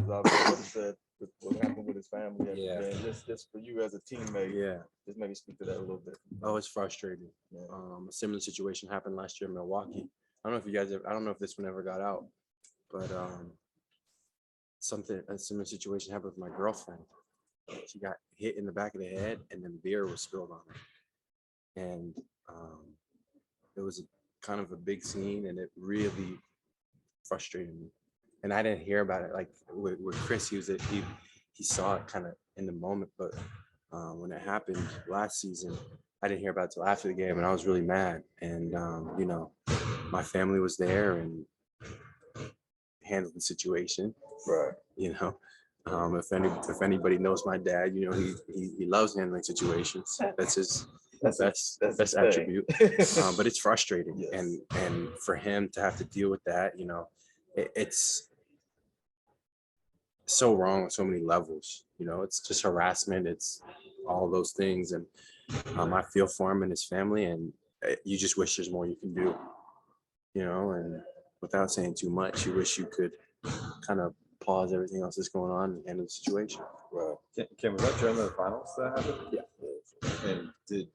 was obviously upset with what happened with his family. Yeah. And just for you as a teammate, Yeah. just maybe speak to that a little bit. Oh, it's frustrating. Yeah. A similar situation happened last year in Milwaukee. I don't know if you guys I don't know if this one ever got out, but a similar situation happened with my girlfriend. She got hit in the back of the head, and then beer was spilled on her, and it was kind of a big scene, and it really frustrated me. And I didn't hear about it like with Chris. He saw it kind of in the moment, but when it happened last season, I didn't hear about it till after the game, and I was really mad. And my family was there and handled the situation. Right. If anybody knows my dad, he loves handling situations. That's his best attribute. But it's frustrating, yes. and for him to have to deal with that, it's so wrong on so many levels. It's just harassment. It's all those things, and I feel for him and his family, and you just wish there's more you can do. And without saying too much, you wish you could kind of pause everything else that's going on and handle the situation. Right. Kim, was that during the finals that happened? Yeah. And did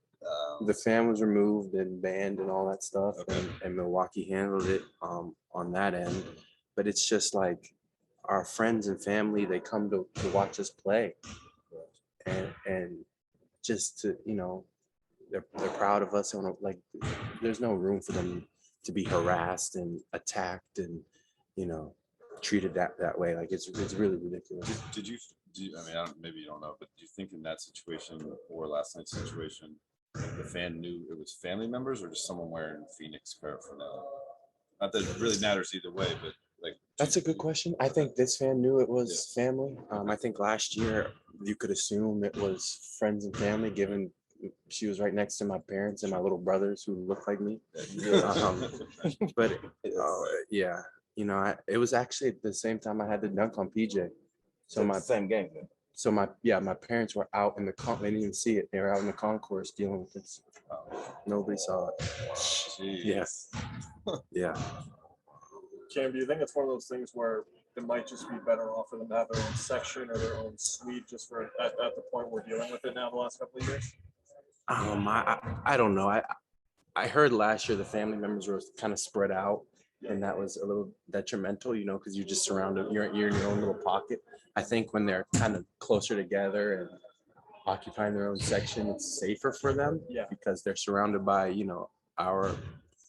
the fan was removed and banned and all that stuff, okay. and Milwaukee handled it on that end. But it's just like our friends and family, they come to watch us play, and just to they're proud of us, and like there's no room for them to be harassed and attacked and treated that way. Like it's really ridiculous. Did you I mean, maybe you don't know, but do you think in that situation or last night's situation, the fan knew it was family members or just someone wearing Phoenix paraphernalia? Not that it really matters either way, but like. That's a good question. I think this fan knew it was family. I think last year you could assume it was friends and family, given she was right next to my parents and my little brothers who look like me. But yeah, it was actually at the same time I had to dunk on PJ. So my same game then. So my parents were out in the they didn't even see it. They were out in the concourse dealing with this. Nobody saw it. Jeez. Yes. Yeah. Cam, do you think it's one of those things where it might just be better off for them to have their own section or their own suite just for at the point we're dealing with it now the last couple of years? I don't know. I heard last year the family members were kind of spread out, and that was a little detrimental, because you're just surrounded. You're in your own little pocket. I think when they're kind of closer together and occupying their own section, it's safer for them because they're surrounded by our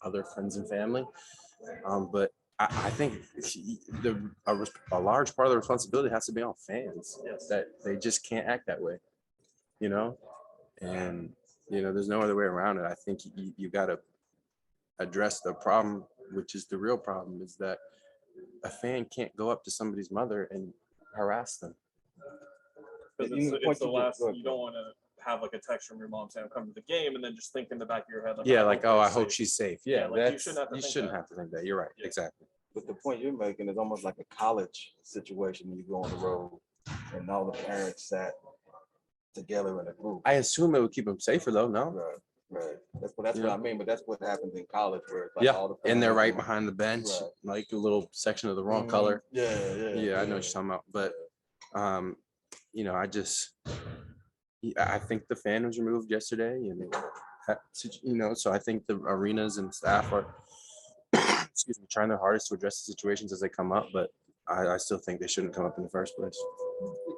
other friends and family. But I think a large part of the responsibility has to be on fans. That they just can't act that way, and there's no other way around it. I think you got to address the problem, which is the real problem, is that a fan can't go up to somebody's mother and harass them. Because it's the last. You don't want to have like a text from your mom saying, "Come to the game," and then just think in the back of your head, like, I hope she's safe. Yeah, like, you shouldn't have to think that. You're right. Yeah. Exactly. But the point you're making is almost like a college situation when you go on the road and all the parents sat together in a group. I assume it would keep them safer though, no? Right. That's what I mean, but that's what happens in college where it's like all the and they're right behind the bench, like a little section of the wrong color. Yeah, I know what you're talking about. But I think the fan was removed yesterday, and so I think the arenas and staff are trying their hardest to address the situations as they come up, but I still think they shouldn't come up in the first place.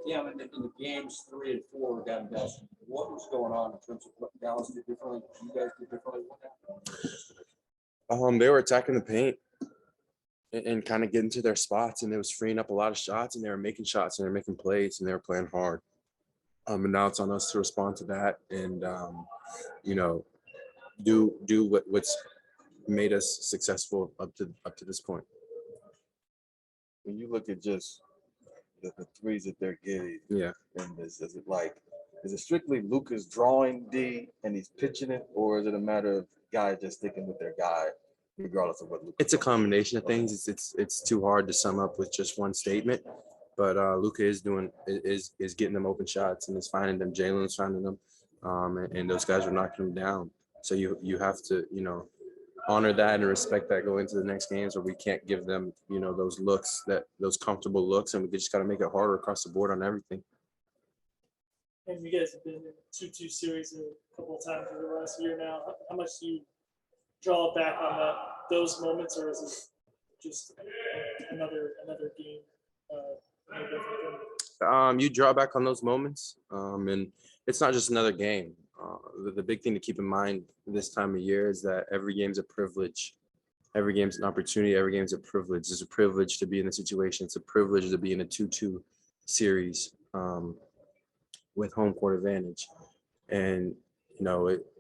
Yeah, in the games 3 and 4 down in Dallas, what was going on in terms of what Dallas did differently? You guys did differently with that? They were attacking the paint and kind of getting to their spots, and it was freeing up a lot of shots, and they were making shots, and they were making plays, and they were playing hard. And now it's on us to respond to that, and do what's made us successful up to this point. When you look at just the threes that they're getting, and is it strictly Luka's drawing D and he's pitching it, or is it a matter of guys just sticking with their guy regardless of what Luka? It's a combination of things. It's too hard to sum up with just one statement, but Luka is getting them open shots and is finding them. Jalen's finding them, and those guys are knocking them down. So you have to honor that and respect that going into the next games, where we can't give them, those comfortable looks, and we just got to make it harder across the board on everything. And you guys have been in 2-2 series a couple of times over the last year now. How much do you draw back on those moments, or is it just another game? No different than- You draw back on those moments, and it's not just another game. The big thing to keep in mind this time of year is that every game's a privilege. Every game's an opportunity. Every game's a privilege. It's a privilege to be in the situation. It's a privilege to be in a 2-2 series with home court advantage. And,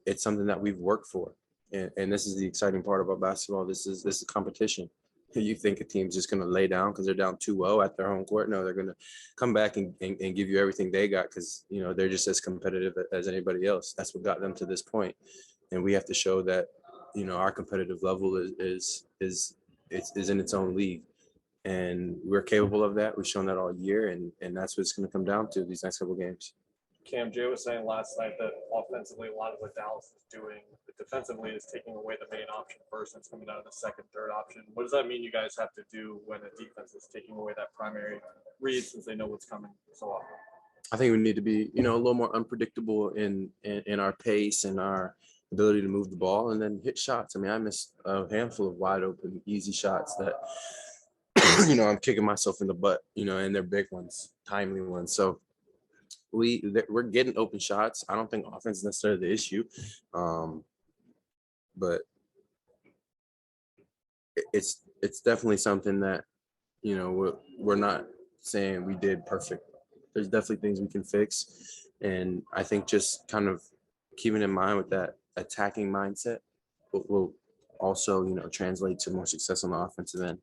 it's something that we've worked for. And this is the exciting part about basketball. This is competition. You think a team's just going to lay down because they're down 2-0 at their home court? No, they're going to come back and give you everything they got, because, they're just as competitive as anybody else. That's what got them to this point. And we have to show that, our competitive level is in its own league. And we're capable of that. We've shown that all year. And that's what it's going to come down to these next couple games. Cam, Jay was saying last night that offensively, a lot of what Dallas is doing, but defensively is taking away the main option first, and it's coming out of the second, third option. What does that mean you guys have to do when a defense is taking away that primary read, since they know what's coming so often? I think we need to be, a little more unpredictable in our pace and our ability to move the ball and then hit shots. I mean, I missed a handful of wide open, easy shots that, I'm kicking myself in the butt, and they're big ones, timely ones. So we're getting open shots. I don't think offense is necessarily the issue, but it's definitely something that, we're not saying we did perfect. There's definitely things we can fix, and I think just kind of keeping in mind with that attacking mindset will also, translate to more success on the offensive end.